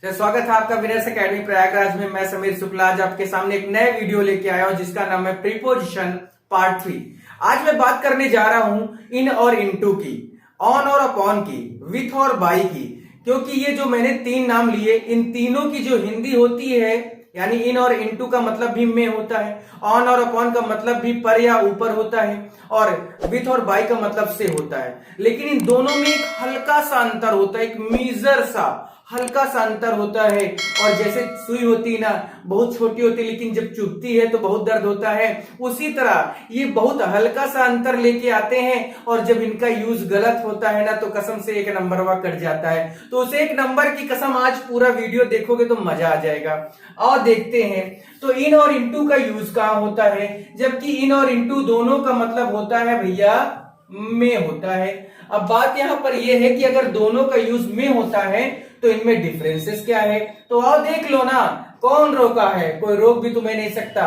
तो स्वागत है आपका विनर्स एकेडमी प्रयागराज में। मैं समीर शुक्ला आज आपके सामने एक नए वीडियो लेके आया हूं जिसका नाम है प्रीपोजिशन पार्ट 3। आज मैं बात करने जा रहा हूं इन और इनटू की, ऑन और अपॉन की, विथ और बाई की। क्योंकि ये जो मैंने तीन नाम लिए, इन तीनों की जो हिंदी होती है, यानी इन और इनटू का मतलब भी में होता है, ऑन और अपॉन का मतलब भी पर या ऊपर होता है, और विथ और बाई का मतलब से होता है। लेकिन इन दोनों में एक हल्का सा अंतर होता है, एक मीजर सा हल्का सा अंतर होता है। और जैसे सुई होती है ना, बहुत छोटी होती है लेकिन जब चुभती है तो बहुत दर्द होता है, उसी तरह ये बहुत हल्का सा अंतर लेके आते हैं। और जब इनका यूज गलत होता है ना तो कसम से एक नंबर वह कट जाता है। तो उस एक नंबर की कसम आज पूरा वीडियो देखोगे तो मजा आ जाएगा। और देखते हैं तो इन और इनटू का यूज कहां होता है, जबकि इन और इनटू दोनों का मतलब होता है भैया में होता है। अब बात यहां पर यह है कि अगर दोनों का यूज में होता है तो इनमें डिफरेंसेस क्या है, तो आओ देख लो ना। कौन रोका है, कोई रोक भी तुम्हें नहीं सकता।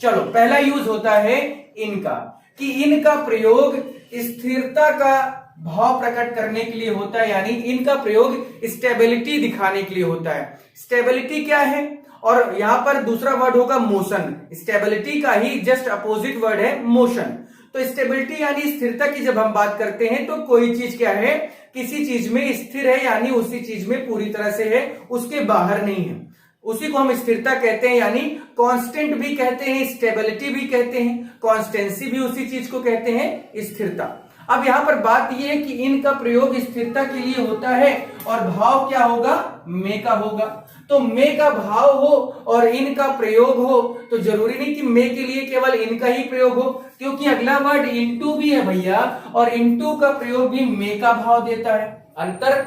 चलो, पहला यूज होता है इनका, कि इनका प्रयोग स्थिरता का भाव प्रकट करने के लिए होता है, यानी इनका प्रयोग स्टेबिलिटी दिखाने के लिए होता है। स्टेबिलिटी क्या है, और यहां पर दूसरा वर्ड होगा मोशन। स्टेबिलिटी का ही जस्ट अपोजिट वर्ड है मोशन। तो स्टेबिलिटी यानी स्थिरता की जब हम बात करते हैं तो कोई चीज क्या है, किसी चीज में स्थिर है, यानी उसी चीज में पूरी तरह से है, उसके बाहर नहीं है, उसी को हम स्थिरता कहते हैं। यानी कांस्टेंट भी कहते हैं, स्टेबिलिटी भी कहते हैं, कांस्टेंसी भी उसी चीज को कहते हैं, स्थिरता। अब यहां पर बात यह है कि इनका प्रयोग स्थिरता के लिए होता है और भाव क्या होगा, में का होगा। तो में का भाव हो और इनका प्रयोग हो तो जरूरी नहीं कि में के लिए केवल इनका ही प्रयोग हो, क्योंकि अगला वर्ड इनटू भी है भैया, और इनटू का प्रयोग भी में का भाव देता है। अंतर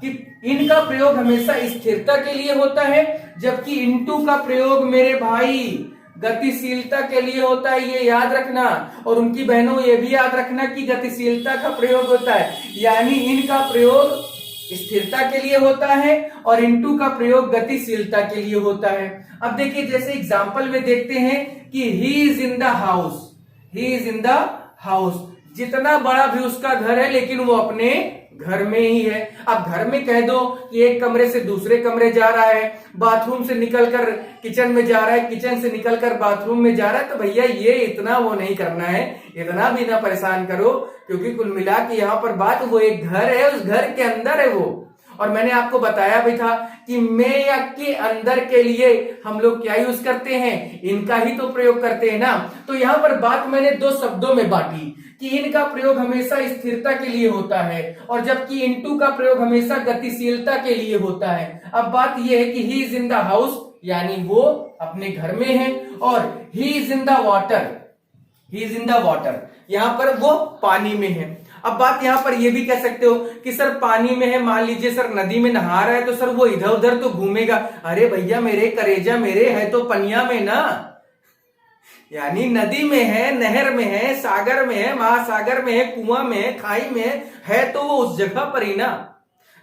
कि इनका प्रयोग हमेशा स्थिरता के लिए होता है, जबकि इनटू का प्रयोग मेरे भाई गतिशीलता के लिए होता है, ये याद रखना। और उनकी बहनों ये भी याद रखना कि गतिशीलता का प्रयोग होता है, यानी इनका प्रयोग स्थिरता के लिए होता है और इनटू का प्रयोग गतिशीलता के लिए होता है। अब देखिए, जैसे एग्जांपल में देखते हैं कि ही is in the house, he is in the house. जितना बड़ा भी उसका घर है लेकिन वो अपने घर में ही है। अब घर में कह दो कि एक कमरे से दूसरे कमरे जा रहा है, बाथरूम से निकलकर किचन में जा रहा है, किचन से निकलकर बाथरूम में जा रहा है, तो भैया ये इतना वो नहीं करना है, इतना भी ना परेशान करो। क्योंकि कुल मिला के यहाँ पर बात, वो एक घर है, उस घर के अंदर है वो। और मैंने आपको बताया भी था कि में या के अंदर के लिए हम लोग क्या यूज करते हैं, इनका ही तो प्रयोग करते हैं ना। तो यहां पर बात मैंने दो शब्दों में बांटी कि इनका प्रयोग हमेशा स्थिरता के लिए होता है और जबकि इनटू का प्रयोग हमेशा गतिशीलता के लिए होता है। अब बात यह है कि ही इज इन द हाउस, यानी वो अपने घर में है, और he is in the water, he is in the water, यहां पर वो पानी में है। अब बात यहां पर ये भी कह सकते हो कि सर पानी में है, मान लीजिए सर नदी में नहा रहा है तो सर वो इधर उधर तो घूमेगा। अरे भैया मेरे करेजा मेरे, है तो पनिया में ना, यानी नदी में है, नहर में है, सागर में है, महासागर में है, कुआं में है, खाई में है तो वो उस जगह पर ही ना।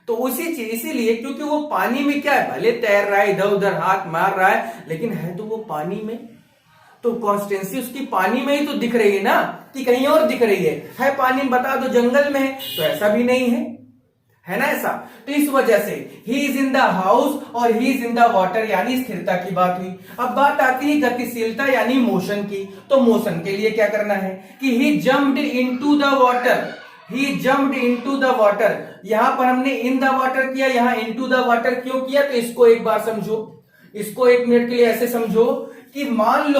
तो उसी चीज इसीलिए क्योंकि वो पानी में क्या है, भले तैर रहा है, इधर उधर हाथ मार रहा है, लेकिन है तो वो पानी में। तो कॉन्स्टेंसी उसकी पानी में ही तो दिख रही है ना, कि कहीं और दिख रही है पानी में, बता दो जंगल में है, तो ऐसा भी नहीं है ना ऐसा। तो इस वजह से he is in the house और he is in the water, यानी स्थिरता की बात हुई। अब बात आती है गतिशीलता यानी मोशन की। तो मोशन के लिए क्या करना है कि he jumped into the water, he jumped into the water. यहां पर हमने इन द वाटर किया, यहां इनटू द वाटर क्यों किया, तो इसको एक बार समझो, इसको एक मिनट के लिए ऐसे समझो कि मान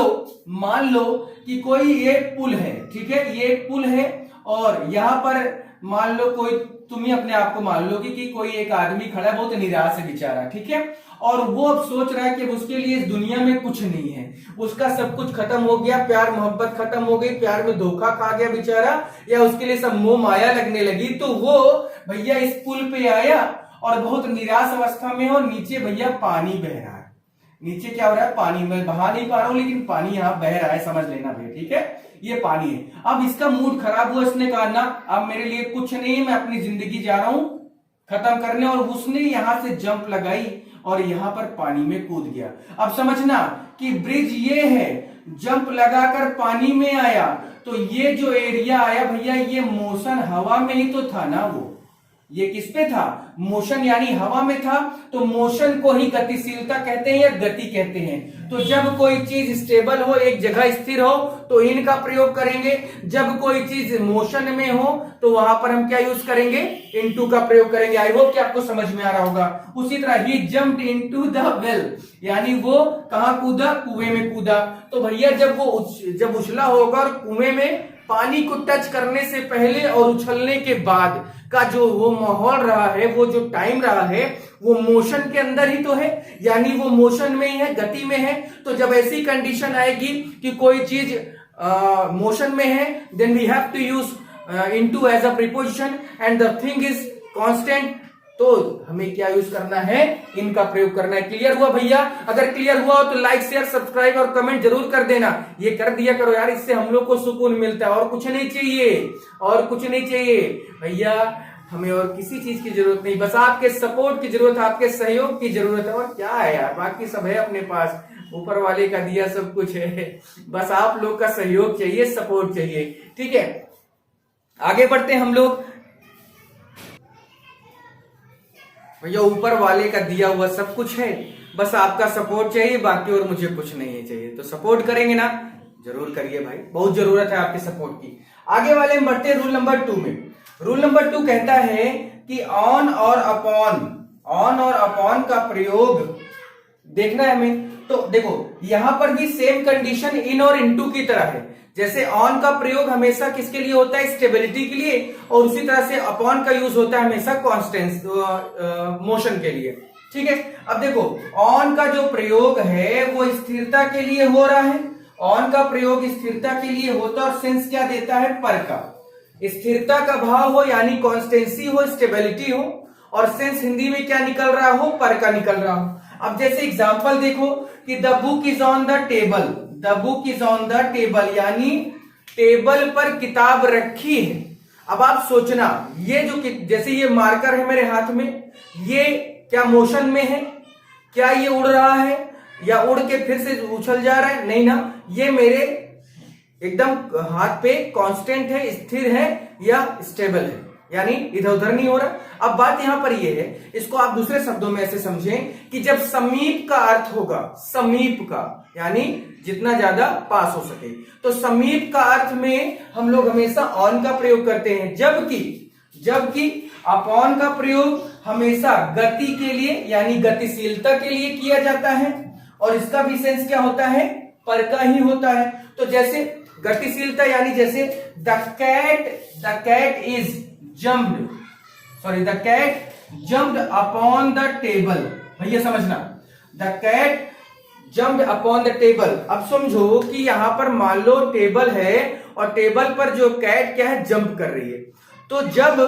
लो कि कोई एक पुल है, ठीक है, ये एक पुल है, और यहां पर मान लो कोई, तुम ही अपने आप को मान लो कि कोई एक आदमी खड़ा है, बहुत निराश है बेचारा, ठीक है, और वो अब सोच रहा है कि उसके लिए इस दुनिया में कुछ नहीं है, उसका सब कुछ खत्म हो गया, प्यार मोहब्बत खत्म हो गई, प्यार में धोखा खा गया बेचारा, या उसके लिए सब मोह माया लगने लगी। तो वो भैया इस पुल पे आया और बहुत निराश अवस्था में हो, नीचे भैया पानी बह रहा है, नीचे क्या हो रहा है, पानी, मैं बहा नहीं पा रहा हूं लेकिन पानी यहां बह रहा है, समझ लेना भैया, ठीक है, ये पानी है। अब इसका मूड खराब हुआ, इसने कहा ना अब मेरे लिए कुछ नहीं है, मैं अपनी जिंदगी जा रहा हूं खत्म करने, और उसने यहां से जंप लगाई और यहां पर पानी में कूद गया। अब समझना कि ब्रिज ये है, जंप लगाकर पानी में आया, तो ये जो एरिया आया भैया, ये मोशन हवा में ही तो था ना, वो ये किस पे था, मोशन यानी हवा में था, तो मोशन को ही गतिशीलता कहते हैं या गति कहते हैं। तो जब कोई चीज स्टेबल हो, एक जगह स्थिर हो, तो इन का प्रयोग करेंगे। जब कोई चीज मोशन में हो तो वहां पर हम क्या यूज करेंगे, इनटू का प्रयोग करेंगे। आई होप कि आपको समझ में आ रहा होगा। उसी तरह ही जम्प्ड इनटू द वेल, यानी वो कहां कूदा, कुएं में कूदा। तो भैया जब उछला होगा और कुएं में पानी को टच करने से पहले और उछलने के बाद का जो वो माहौल रहा है, वो जो टाइम रहा है, वो मोशन के अंदर ही तो है, यानी वो मोशन में ही है, गति में है। तो जब ऐसी कंडीशन आएगी कि कोई चीज मोशन में है, then we have to use into as a preposition and the thing is constant. तो हमें क्या यूज करना है, इनका प्रयोग करना है। क्लियर हुआ भैया? अगर क्लियर हुआ हो तो लाइक शेयर सब्सक्राइब और कमेंट जरूर कर देना। ये कर दिया करो यार, इससे हम लोग को सुकून मिलता है, और कुछ नहीं चाहिए, और कुछ नहीं चाहिए भैया। हमें और किसी चीज की जरूरत नहीं, बस आपके सपोर्ट की जरूरत है, आपके सहयोग की जरूरत है। और क्या है यार, बाकी सब है अपने पास, ऊपर वाले का दिया सब कुछ है। बस आप लोग का सहयोग चाहिए, सपोर्ट चाहिए। ठीक है, आगे बढ़ते हैं हम लोग। भैया ऊपर वाले का दिया हुआ सब कुछ है, बस आपका सपोर्ट चाहिए, बाकी और मुझे कुछ नहीं चाहिए। तो सपोर्ट करेंगे ना, जरूर करिए भाई, बहुत जरूरत है आपके सपोर्ट की। आगे वाले में बढ़ते हैं रूल नंबर 2 में। रूल नंबर 2 कहता है कि ऑन और अपॉन का प्रयोग देखना है हमें। तो देखो यहां पर भी सेम कंडीशन इन और इनटू की तरह है। जैसे ऑन का प्रयोग हमेशा किसके लिए होता है, स्टेबिलिटी के लिए, और उसी तरह से अपॉन का यूज होता है हमेशा कांस्टेंस मोशन के लिए। ठीक है, अब देखो ऑन का जो प्रयोग है वो स्थिरता के लिए हो रहा है। ऑन का प्रयोग स्थिरता के लिए होता है और सेंस क्या देता है, पर का। स्थिरता का भाव हो यानी कॉन्स्टेंसी हो, स्टेबिलिटी हो, और सेंस हिंदी में क्या निकल रहा हो, पर का निकल रहा हो। अब जैसे एग्जांपल देखो कि the book is on the table, the book is on the table, यानी टेबल पर किताब रखी है। अब आप सोचना, ये जो जैसे ये मार्कर है मेरे हाथ में, ये क्या मोशन में है, क्या ये उड़ रहा है या उड़ के फिर से उछल जा रहा है, नहीं ना, ये मेरे एकदम हाथ पे कांस्टेंट है, स्थिर है या स्टेबल है, यानी इधर उधर नहीं हो रहा। अब बात यहां पर ये है, इसको आप दूसरे शब्दों में ऐसे समझें कि जब समीप का अर्थ होगा, समीप का यानी जितना ज्यादा पास हो सके, तो समीप का अर्थ में हम लोग हमेशा ऑन का प्रयोग करते हैं, जबकि अपॉन का प्रयोग हमेशा गति के लिए यानी गतिशीलता के लिए किया जाता है, और इसका भी सेंस क्या होता है, पर का ही होता है। तो जैसे गतिशीलता यानी जैसे the cat jumped upon the table. भैया समझना, the cat jumped upon the table. अब समझो कि यहां पर मान लो टेबल है और टेबल पर जो कैट क्या है, जंप कर रही है। तो जब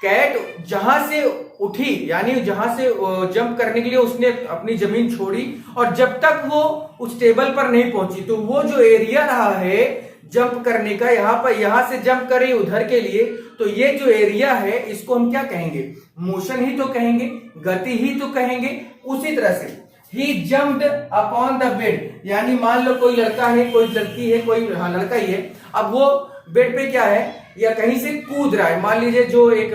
कैट जहां से उठी यानी जहां से जंप करने के लिए उसने अपनी जमीन छोड़ी, और जब तक वो उस टेबल पर नहीं पहुंची, तो वो जो एरिया रहा है जंप करने का, यहां से जंप करे उधर के लिए, तो ये जो एरिया है इसको हम क्या कहेंगे, मोशन ही तो कहेंगे, गति ही तो कहेंगे। उसी तरह से ही जम्प्ड अपॉन द बेड, यानी मान लो कोई लड़का है, कोई लड़की है, कोई लड़का ही है, अब वो बेड पे क्या है या कहीं से कूद रहा है। मान लीजिए जो एक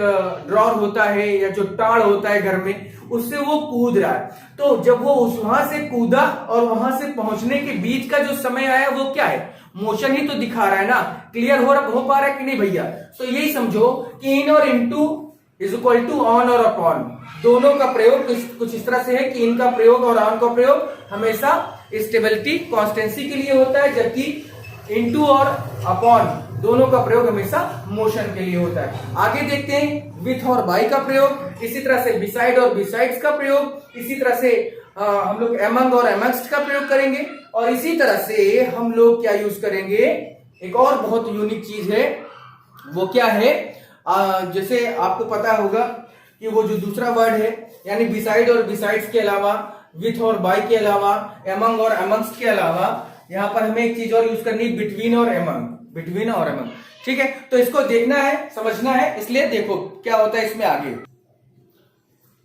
ड्रॉर होता है या जो टाड़ होता है घर में, उससे वो कूद रहा है। तो जब वो वहां से कूदा और वहां से पहुंचने के बीच का जो समय आया, वो क्या है, मोशन ही तो दिखा रहा है ना। क्लियर हो पा रहा है कि नहीं भैया? तो यही समझो कि इन और into is equal to on और अपॉन, दोनों का प्रयोग कुछ इस तरह से है कि इनका प्रयोग और ऑन का प्रयोग हमेशा स्टेबिलिटी कॉन्स्टेंसी के लिए होता है, जबकि इनटू और अपॉन दोनों का प्रयोग हमेशा मोशन के लिए होता है। आगे देखते हैं विथ और बाय का प्रयोग, इसी तरह से बिसाइड और बिसाइड्स का प्रयोग, इसी तरह से हम लोग एमंग और एमंगस्ट का प्रयोग करेंगे, और इसी तरह से हम लोग क्या यूज करेंगे, एक और बहुत यूनिक चीज है, वो क्या है, जैसे आपको पता होगा कि वो जो दूसरा वर्ड है यानी बिसाइड और बिसाइड्स के अलावा, विथ और बाय के अलावा, एमंग और एमंगस्ट के अलावा, यहां पर हमें एक चीज और यूज करनी है, बिटवीन और एमंग। ठीक है, तो इसको देखना है, समझना है, इसलिए देखो क्या होता है इसमें आगे।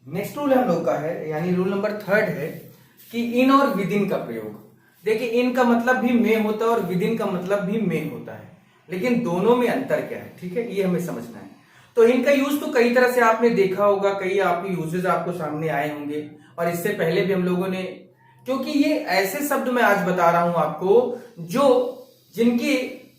नेक्स्ट रूल हम लोग का है, यानी रूल नंबर 3 है कि इन और विद इन का प्रयोग। देखिए इन का मतलब भी में होता है और विद इन का मतलब भी में होता है, लेकिन दोनों में अंतर क्या है, ठीक है, ये हमें समझना है। तो इनका यूज तो कई तरह से आपने देखा होगा, कई आपके यूजेस आपको सामने आए होंगे, और इससे पहले भी हम लोगों ने, क्योंकि ये ऐसे शब्द मैं आज बता रहा हूं आपको जो जिनकी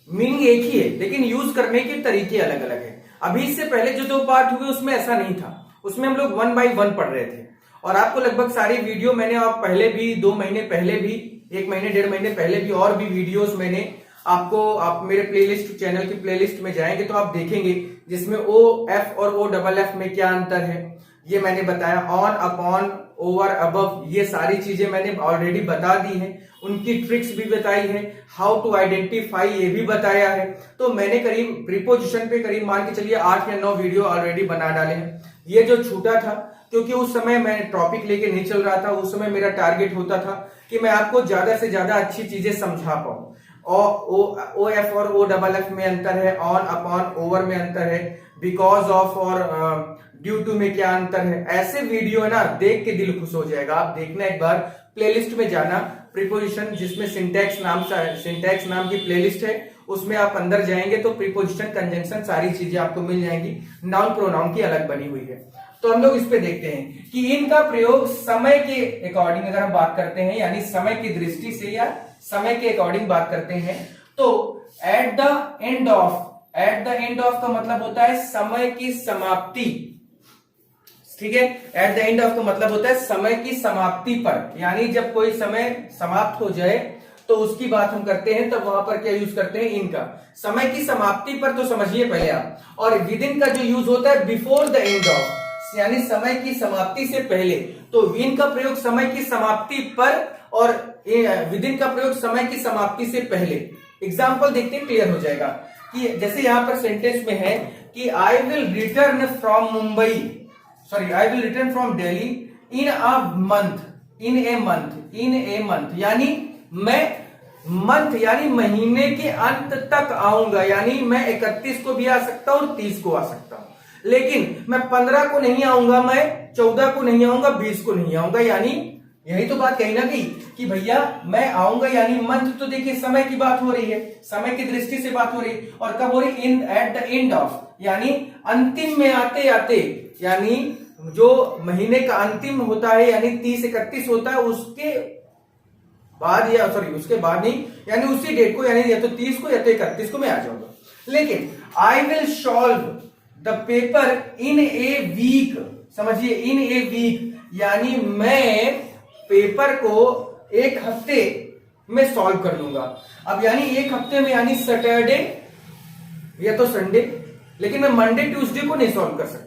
मीनिंग एक ही है लेकिन यूज करने के तरीके अलग अलग है। अभी इससे पहले जो 2 पार्ट हुए उसमें ऐसा नहीं था, उसमें हम लोग 1 बाय 1 पढ़ रहे थे, और आपको लगभग सारी वीडियो मैंने आप पहले भी 2 महीने पहले भी, 1 महीने 1.5 महीने पहले भी और भी वीडियोस मैंने आपको, आप मेरे प्लेलिस्ट, चैनल की प्लेलिस्ट में जाएंगे तो आप देखेंगे जिसमें ओ एफ और ओ डबल एफ में क्या अंतर है ये मैंने बताया। ऑन, अपॉन, ओवर, अबव, ये सारी चीजें मैंने ऑलरेडी बता दी है, उनकी ट्रिक्स भी बताई है, हाउ टू आइडेंटिफाई ये भी बताया है। तो मैंने करीब प्रीपोजिशन पे करीब मान के चलिए 8 या 9 वीडियो ऑलरेडी बना डाले हैं। ये जो छूटा था क्योंकि उस समय मैं टॉपिक लेके नहीं चल रहा था, उस समय मेरा टारगेट होता था कि मैं आपको ज्यादा से ज्यादा अच्छी चीजें समझा पाऊं। ओ एफ और ओ डबल एफ में अंतर है, ऑन, अपॉन, ओवर में अंतर है, बिकॉज ऑफ और ड्यू टू में क्या अंतर है। ऐसे वीडियो है ना, देख के दिल खुश हो जाएगा। आप देखना, एक बार प्लेलिस्ट में जाना, प्रीपोजिशन जिसमें सिंटैक्स नाम की प्लेलिस्ट है, उसमें आप अंदर जाएंगे तो प्रीपोजिशन, कंजंक्शन, सारी चीजें आपको मिल जाएंगी। नाउन प्रोनाउन की अलग बनी हुई है। तो हम लोग इस पे देखते हैं कि इनका प्रयोग समय के अकॉर्डिंग अगर हम बात करते हैं, यानी समय की दृष्टि से या समय के अकॉर्डिंग बात करते हैं, तो एट द एंड ऑफ का मतलब होता है समय की समाप्ति, ठीक है। एट द एंड ऑफ का मतलब होता है समय की समाप्ति पर, यानी जब कोई समय समाप्त हो जाए तो उसकी बात हम करते हैं, तब वहां पर क्या यूज करते हैं, इनका। समय की समाप्ति पर तो समझिए पहले आप, और विद इन का जो यूज होता है बिफोर द एंड ऑफ, यानी समय की समाप्ति से पहले। तो विन का प्रयोग समय की समाप्ति पर और विद इन का प्रयोग समय की समाप्ति से पहले। एग्जाम्पल देखते हैं, क्लियर हो जाएगा। कि जैसे यहां पर सेंटेंस में है कि I will return from Delhi in a month, यानी मैं मंथ यानी महीने के अंत तक आऊंगा, यानी मैं 31 को भी आ सकता हूं और 30 को आ सकता हूं, लेकिन मैं 15 को नहीं आऊंगा, मैं 14 को नहीं आऊंगा, 20 को नहीं आऊंगा। यानी यही तो बात कही ना कि भैया मैं आऊंगा, यानी मंथ तो देखिए समय की बात हो रही है, समय की दृष्टि से बात हो रही है, और कब हो रही, इन एट द एंड ऑफ, यानी अंतिम में आते आते, यानी जो महीने का अंतिम होता है, यानी 30-31 होता है, उसके बाद, या सॉरी उसके बाद नहीं, यानी उसी डेट को, यानी या तो 30 को या तो 31 को मैं आ जाऊंगा। लेकिन I will solve the paper in a week, समझिए, इन ए वीक, यानी मैं पेपर को 1 हफ्ते में सॉल्व कर लूंगा। अब यानी 1 हफ्ते में, यानी सैटरडे या तो संडे, लेकिन मैं मंडे ट्यूसडे को नहीं सॉल्व कर सकता।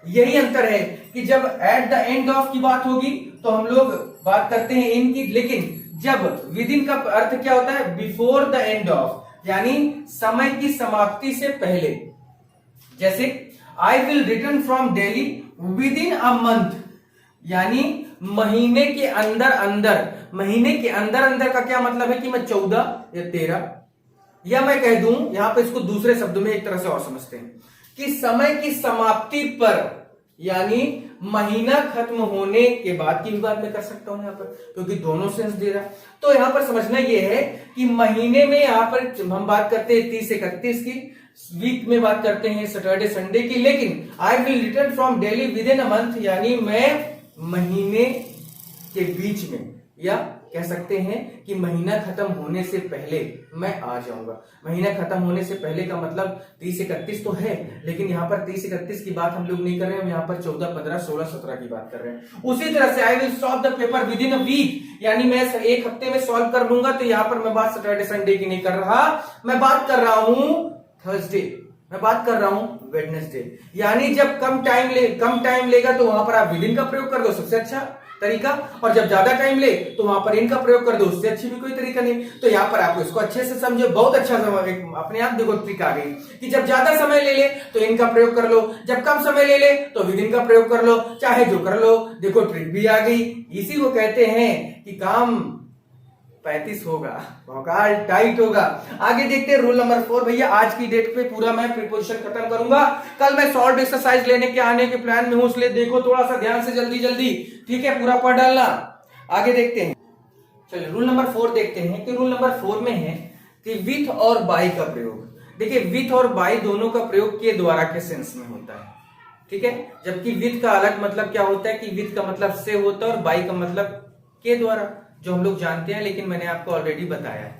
यही अंतर है कि जब एट द एंड ऑफ की बात होगी तो हम लोग बात करते हैं इनकी, लेकिन जब विद इन का अर्थ क्या होता है, बिफोर द एंड ऑफ, यानी समय की समाप्ति से पहले। जैसे I will return from Delhi with in a month, यानी महीने के अंदर अंदर। महीने के अंदर अंदर का क्या मतलब है कि मैं 14 या 13, या मैं कह दूं, यहां पे इसको दूसरे शब्दों में एक तरह से और समझते हैं कि समय की समाप्ति पर, यानी महीना खत्म होने के बाद की भी बात मैं कर सकता हूं यहां पर, क्योंकि दोनों सेंस दे रहा है। तो यहां पर समझना यह है कि महीने में यहां पर हम बात करते हैं 30-31 की, वीक में बात करते हैं सैटरडे संडे की, लेकिन I will return from Delhi with in a month, यानी मैं महीने के बीच में, या कह सकते हैं कि महीना खत्म होने से पहले मैं आ जाऊंगा। महीना खत्म होने से पहले का मतलब 30-31 तो है, लेकिन यहां पर 30-31 की बात हम लोग नहीं कर रहे हैं, हम यहां पर 14, 15, 16, 17 की बात कर रहे हैं। उसी तरह से I will solve the paper within a week, यानी मैं 1 हफ्ते में सॉल्व कर लूंगा। तो यहां पर मैं बात सैटरडे संडे की नहीं कर रहा, मैं बात कर रहा हूं थर्सडे, मैं बात कर रहा हूं वेडनेसडे। यानी जब कम टाइम लेगा तो वहां पर आप विद इन का प्रयोग कर दो, सबसे अच्छा तरीका, और जब ज्यादा टाइम ले तो वहां पर इनका प्रयोग कर दो, उससे अच्छी भी कोई तरीका नहीं। तो यहां पर आपको इसको अच्छे से समझो, बहुत अच्छा समय, अपने आप देखो ट्रिक आ गई कि जब ज्यादा समय ले तो इनका प्रयोग कर लो, जब कम समय ले तो विद इन का प्रयोग कर लो, चाहे जो कर लो, देखो ट्रिक भी आ गई। इसी को कहते हैं कि काम 35 होगा, भौकाल टाइट होगा। आगे देखते हैं रूल नंबर 4। भैया आज की डेट पे पूरा मैं प्रीपोजिशन खत्म करूंगा, कल मैं सॉल्व एक्सरसाइज लेने के आने के प्लान में हूं, इसलिए देखो थोड़ा सा ध्यान से, जल्दी, ठीक है, पूरा पढ़ डालना। आगे देखते हैं, चलिए रूल नंबर 4 देखते हैं कि रूल नंबर 4 में है कि विथ और बाय का प्रयोग। देखिए विथ और बाय दोनों का प्रयोग के द्वारा के सेंस में होता है, ठीक है। जबकि विथ का अलग मतलब क्या होता है कि विथ का मतलब से होता है और बाय का मतलब के द्वारा, जो हम लोग जानते हैं, लेकिन मैंने आपको ऑलरेडी बताया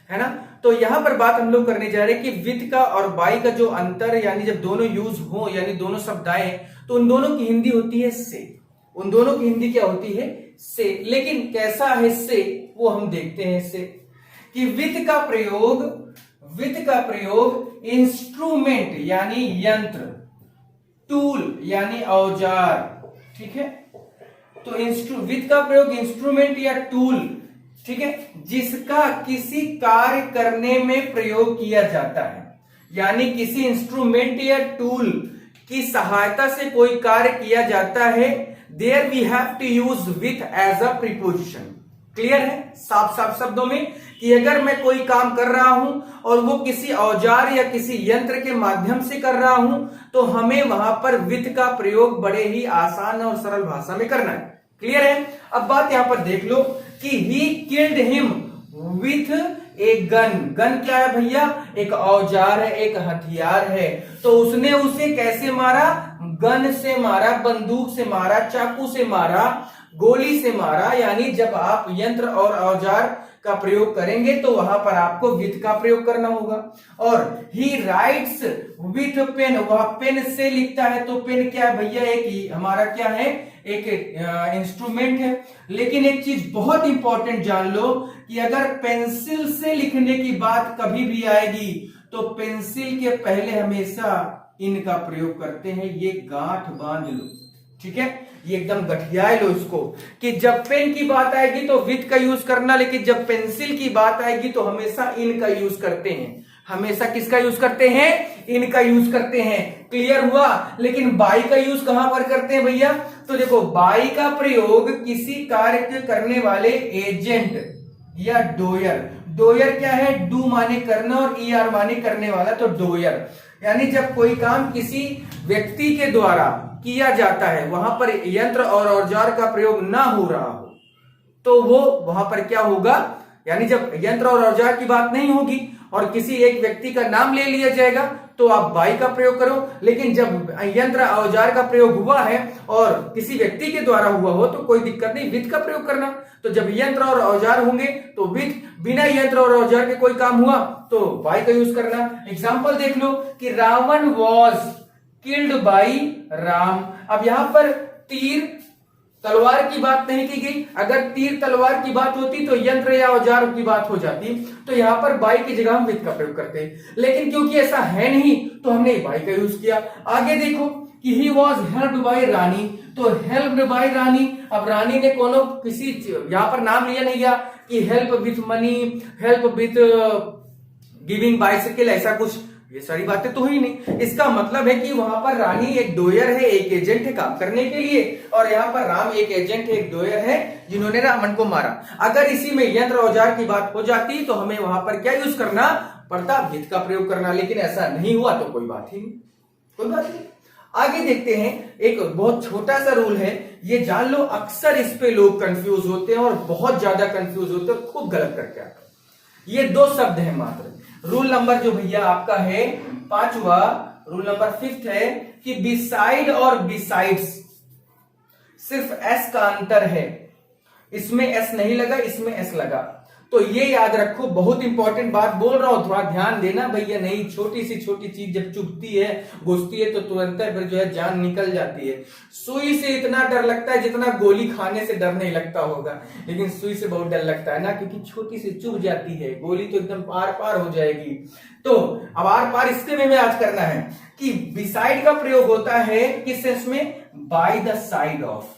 है ना। तो यहां पर बात हम लोग करने जा रहे हैं कि विथ का और बाय का जो अंतर, यानी जब दोनों यूज हो, यानी दोनों शब्द आए, तो उन दोनों की हिंदी होती है से। उन दोनों की हिंदी क्या होती है? से। लेकिन कैसा है से, वो हम देखते हैं से कि विथ का प्रयोग इंस्ट्रूमेंट यानी यंत्र, टूल यानी औजार, ठीक है। तो विथ का प्रयोग इंस्ट्रूमेंट या टूल, ठीक है, जिसका किसी कार्य करने में प्रयोग किया जाता है, यानी किसी इंस्ट्रूमेंट या टूल की सहायता से कोई कार्य किया जाता है, there we have to use with as a preposition. Clear है साफ साफ शब्दों में कि अगर मैं कोई काम कर रहा हूं और वो किसी औजार या किसी यंत्र के माध्यम से कर रहा हूं, तो हमें वहां पर विथ का प्रयोग बड़े ही आसान और सरल भाषा में करना है। क्लियर है। अब बात यहां पर देख लो कि he killed him with a gun. Gun क्या है भैया? एक औजार है, एक हथियार है। तो उसने उसे कैसे मारा? गन से मारा, बंदूक से मारा, चाकू से मारा, गोली से मारा। यानी जब आप यंत्र और औजार का प्रयोग करेंगे तो वहां पर आपको विथ का प्रयोग करना होगा। और ही राइट्स विथ पेन, वह पेन से लिखता है। तो पेन क्या है भैया? एक हमारा क्या है? एक इंस्ट्रूमेंट है। लेकिन एक चीज बहुत इंपॉर्टेंट जान लो कि अगर पेंसिल से लिखने की बात कभी भी आएगी तो पेंसिल के पहले हमेशा इन का प्रयोग करते हैं। ये गांठ बांध लो, ठीक है, ये एकदम गठिया लो इसको कि जब पेन की बात आएगी तो विथ का यूज करना, लेकिन जब पेंसिल की बात आएगी तो हमेशा इन का यूज करते हैं। हमेशा किसका यूज करते हैं? इनका यूज करते हैं। क्लियर हुआ। लेकिन बाई का यूज कहां पर करते हैं भैया? तो देखो बाई का प्रयोग किसी कार्य करने वाले एजेंट या डोयर। डोयर क्या है? डू माने करना और ईआर माने करने वाला, तो डोयर। यानी जब कोई काम किसी व्यक्ति के द्वारा किया जाता है, वहां पर यंत्र और औजार का प्रयोग ना हो रहा हो, तो वो वहां पर क्या होगा? यानी जब यंत्र और औजार की बात नहीं होगी और किसी एक व्यक्ति का नाम ले लिया जाएगा तो आप बाई का प्रयोग करो। लेकिन जब यंत्र औजार का प्रयोग हुआ है और किसी व्यक्ति के द्वारा हुआ हो तो कोई दिक्कत नहीं, विथ का प्रयोग करना। तो जब यंत्र और औजार होंगे तो विथ, बिना यंत्र और औजार के कोई काम हुआ तो बाई का यूज करना। एग्जाम्पल देख लो कि Ravan was killed by Ram. अब यहां पर तीर तलवार की बात नहीं की गई। अगर तीर तलवार की बात होती तो यंत्र या औजार की बात हो जाती, तो यहां पर बाई की जगह हम विथ का प्रयोग करते हैं। लेकिन क्योंकि ऐसा है नहीं तो हमने बाई का यूज किया। आगे देखो कि ही वॉज हेल्प्ड बाई रानी। तो हेल्प्ड बाई रानी, अब रानी ने कोनो किसी यहां पर नाम लिया नहीं गया कि help with money, help with giving bicycle, ऐसा कुछ, ये सारी बातें तो हुई नहीं। इसका मतलब है कि वहां पर रानी एक डोयर है, एक एजेंट है काम करने के लिए, और यहाँ पर राम एक एजेंट है, एक डोयर है जिन्होंने रावण को मारा। अगर इसी में यंत्र औजार की बात हो जाती तो हमें वहां पर क्या यूज करना पड़ता? विथ का प्रयोग करना। लेकिन ऐसा नहीं हुआ तो कोई बात ही नहीं, कोई बात नहीं। आगे देखते हैं, एक बहुत छोटा सा रूल है, ये जान लो, अक्सर इस पे लोग कंफ्यूज होते हैं और बहुत ज्यादा कंफ्यूज होते हैं, खूब गलत करके आते हैं। ये दो शब्द है मात्र। रूल नंबर जो भैया आपका है 5वां, रूल नंबर 5 है कि बिसाइड और बिसाइड्स, सिर्फ एस का अंतर है। इसमें एस नहीं लगा, इसमें एस लगा। तो ये याद रखो, बहुत इंपॉर्टेंट बात बोल रहा हूं, थोड़ा ध्यान देना भैया। नहीं, छोटी सी छोटी चीज जब चुभती है, घुसती है, तो तुरंत फिर जो है जान निकल जाती है। सुई से इतना डर लगता है जितना गोली खाने से डर नहीं लगता होगा, लेकिन सुई से बहुत डर लगता है ना, क्योंकि छोटी सी चुभ जाती है, गोली तो एकदम पार पार हो जाएगी। तो अब आर पार इसके में आज करना है कि बिसाइड का प्रयोग होता है किस सेंस में? बाय द साइड ऑफ,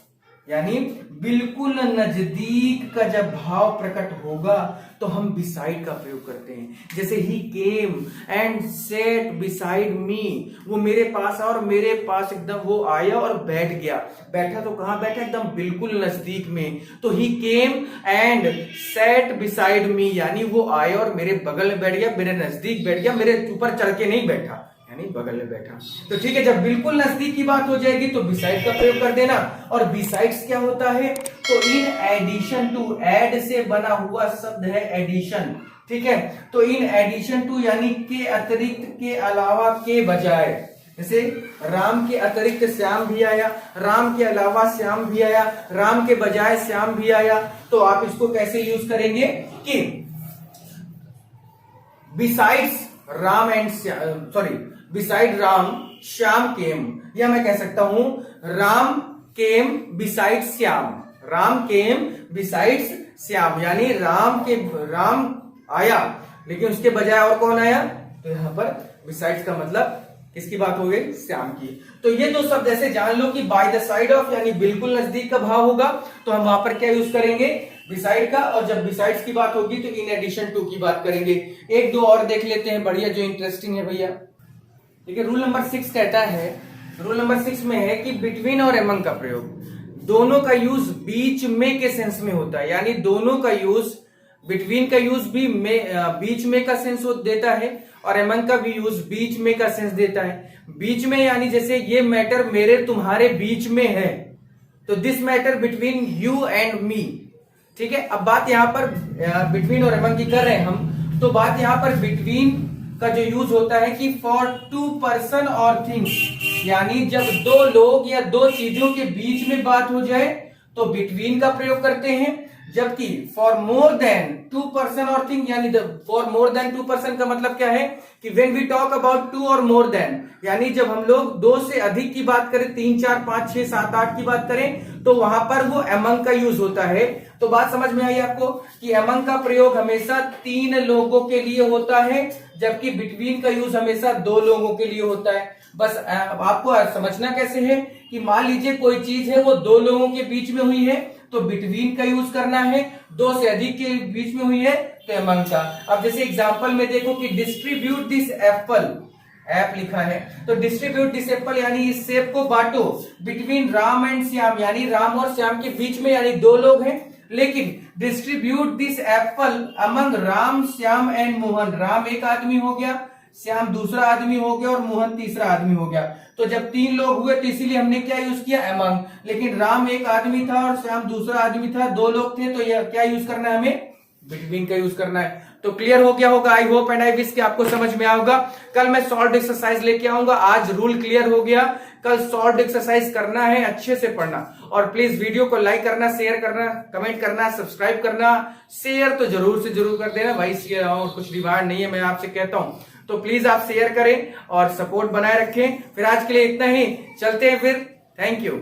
यानी बिल्कुल नजदीक का जब भाव प्रकट होगा तो हम बिसाइड का प्रयोग करते हैं। जैसे he came and sat beside me, वो मेरे पास और मेरे पास एकदम वो आया और बैठ गया। बैठा तो कहां बैठा? एकदम बिल्कुल नजदीक में। तो he came and sat beside me, यानी वो आया और मेरे बगल में बैठ गया, मेरे नजदीक बैठ गया, मेरे ऊपर चढ़ के नहीं बैठा, यानी बगल में बैठा। तो ठीक है, जब बिल्कुल नजदीक की बात हो जाएगी तो बिसाइड का प्रयोग कर देना। और बिसाइड्स क्या होता है? तो इन एडिशन टू, ऐड से बना हुआ शब्द है एडिशन, ठीक है। तो इन एडिशन टू यानी के अतिरिक्त, के अलावा, के बजाय, जैसे राम के अतिरिक्त श्याम भी आया, राम के अलावा श्याम भी आया, राम के बजाय श्याम भी आया, तो आप इसको कैसे यूज करेंगे कि besides Ram and sorry beside Ram Shyam came, या मैं कह सकता हूं Ram came beside Shyam, Ram came besides Shyam, यानी राम आया लेकिन उसके बजाय और कौन आया, तो यहां पर बिसाइड्स का मतलब किसकी बात हो गई, श्याम की। तो ये दो शब्द ऐसे जान लो कि बाय द साइड ऑफ यानी बिल्कुल नजदीक का भाव होगा तो हम वहां पर क्या यूज करेंगे, बिसाइड का, और जब बिसाइड्स की बात होगी तो इन एडिशन टू की बात करेंगे। एक दो और देख लेते हैं बढ़िया जो इंटरेस्टिंग है भैया। ठीक है, रूल नंबर 6 कहता है, रूल नंबर 6 में है कि बिटवीन और एमंग का प्रयोग, दोनों का यूज बीच में के सेंस में होता है, यानी दोनों का यूज, बिटवीन का यूज भी बीच में का सेंस देता है और एमंग का भी यूज बीच में का सेंस देता है। बीच में यानी जैसे ये मैटर मेरे तुम्हारे बीच में है, तो this matter between you and me. ठीक है, अब बात यहां पर बिटवीन और एमंग की कर रहे हैं हम, तो बात यहां पर बिटवीन का जो यूज होता है कि फॉर टू पर्सन और थिंग्स, यानी जब दो लोग या दो चीजों के बीच में बात हो जाए तो बिटवीन का प्रयोग करते हैं, जबकि for more than two person और थिंग, यानी for more than two person का मतलब क्या है कि when we talk about two और मोर देन, यानी जब हम लोग दो से अधिक की बात करें, 3 4 5 6 7 8 की बात करें, तो वहां पर वो एमंग का यूज होता है। तो बात समझ में आई आपको कि एमंग का प्रयोग हमेशा 3 लोगों के लिए होता है, जबकि बिटवीन का यूज हमेशा 2 लोगों के लिए होता है। बस आपको समझना कैसे है कि मान लीजिए कोई चीज है वो 2 लोगों के बीच में हुई है तो बिटवीन का यूज करना है, 2 से अधिक के बीच में हुई है तो एमंग का। अब जैसे एग्जांपल में देखो कि डिस्ट्रीब्यूट दिस एप्पल, ऐप लिखा है तो डिस्ट्रीब्यूट दिस एप्पल यानी इस सेब को बांटो बिटवीन राम एंड श्याम, यानी राम और श्याम के बीच में, यानी 2 लोग हैं, लेकिन distribute this Apple among Ram Shyam and Mohan, Ram एक आदमी हो गया, श्याम दूसरा आदमी हो गया और मोहन तीसरा आदमी हो गया। तो जब 3 लोग हुए तो इसीलिए हमने क्या यूज किया, एमंग, लेकिन राम एक आदमी था और श्याम दूसरा आदमी था, 2 लोग थे, तो यह क्या यूज करना है, हमें बिटवीन का यूज करना है। तो क्लियर हो गया होगा, I hope and I wish कि आपको समझ में आएगा। कल मैं सॉल्व एक्सरसाइज लेके आऊंगा, आज रूल क्लियर हो गया, कल सॉल्व एक्सरसाइज करना है, अच्छे से पढ़ना, और प्लीज वीडियो को लाइक करना, शेयर करना, कमेंट करना, सब्सक्राइब करना, शेयर तो जरूर से जरूर कर देना भाई, शेयर और कुछ रिवार्ड नहीं है मैं आपसे कहता हूं, तो प्लीज आप शेयर करें और सपोर्ट बनाए रखें। फिर आज के लिए इतना ही, चलते हैं फिर, थैंक यू।